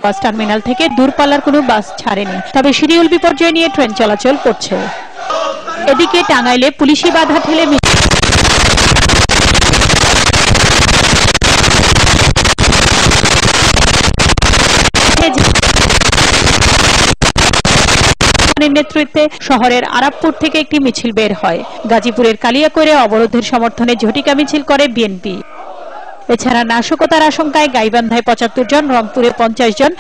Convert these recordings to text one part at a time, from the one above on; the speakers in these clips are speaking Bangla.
বাস টার্মিনাল থেকে দূরপাল্লার কোনো বাস ছাড়েনি, তবে শিডিউল বিপর্যয় নিয়ে ট্রেন চলাচল করছে। এদিকে টাঙ্গাইলে পুলিশি বাধা ঠেলে নেতৃত্বে শহরের আরাবপুর থেকে একটি মিছিল বের হয়। গাজীপুরের কালিয়াকৈরে অবরোধের সমর্থনে ঝটিকা মিছিল করে বিএনপি। এছাড়া নাশকতার আশঙ্কায় গাইবান্ধায় ৭৫ জন, রংপুরে ৫০ জন,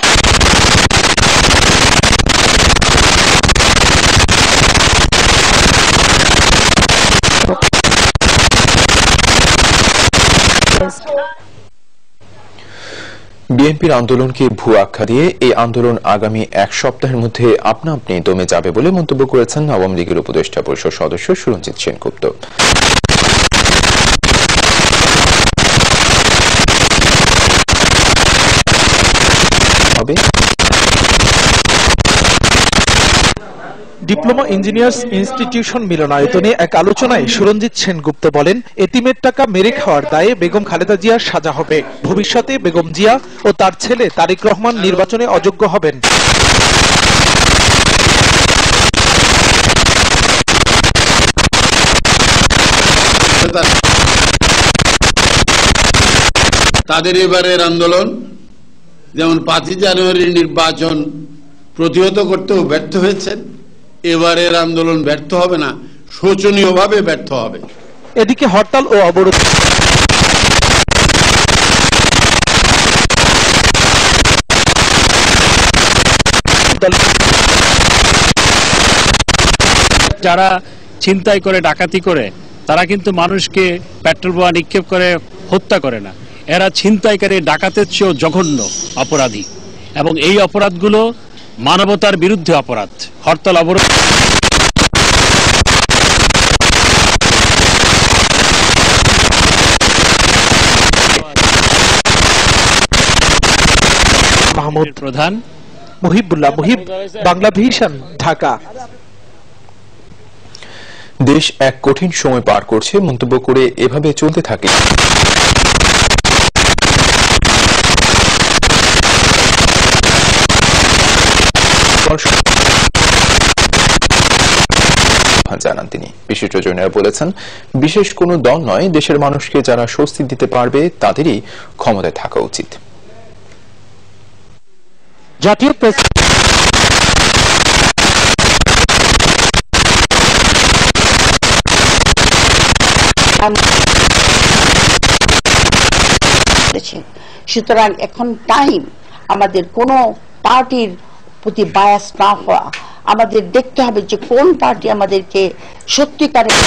বিএনপির আন্দোলনকে ভুয়া আখ্যা দিয়ে এই আন্দোলন আগামী এক সপ্তাহের মধ্যে আপনা আপনি দমে যাবে বলে মন্তব্য করেছেন আওয়ামী লীগের উপদেষ্টা পরিষদ সদস্য Suranjit Sengupta. Diploma engineers institution মিলনায়তনে এক আলোচনায় সুরঞ্জিত সেনগুপ্ত বলেন, এতিমের টাকা মেরে খাওয়ার দায়ে বেগম খালেদা জিয়ার সাজা হবে। ভবিষ্যতে বেগম জিয়া ও তার ছেলে তারেক রহমান নির্বাচনে অযোগ্য হবেন। তাদের এবারের আন্দোলন যেমন ৫ই জানুয়ারির নির্বাচন প্রতিহত করতেও ব্যর্থ হয়েছেন, এবারের আন্দোলন ব্যর্থ হবে না, শোচনীয়ভাবে ব্যর্থ হবে। এদিকে হরতাল ও অবরোধ যারা ছিনতাই করে, ডাকাতি করে, তারা কিন্তু মানুষকে পেট্রোল বোমা নিক্ষেপ করে হত্যা করে না। এরা ছিনতাইকারী, ডাকাতের চেয়েও জঘন্য অপরাধী, এবং এই অপরাধগুলো মানবতার বিরুদ্ধে অপরাধ। হরতাল অবরোধ মাহমুদ প্রধান, মুহিবুল্লাহ মুহিব, বাংলা ভিশন, ঢাকা। দেশ এক কঠিন সময় পার করছে মন্তব্য করে এভাবে চলতে থাকে জানান তিনি। বিশিষ্ট জনেরা বলেছেন, বিশেষ কোনো দল নয়, দেশের মানুষকে যারা স্বস্তি দিতে পারবে তাদেরই ক্ষমতায় থাকা উচিত। জাতীয় প্রেস সুতরাং এখন টাইম আমাদের কোনো পার্টির প্রতি বায়াস না হওয়া, আমাদের দেখতে হবে যে কোন পার্টি আমাদেরকে সত্যিকারের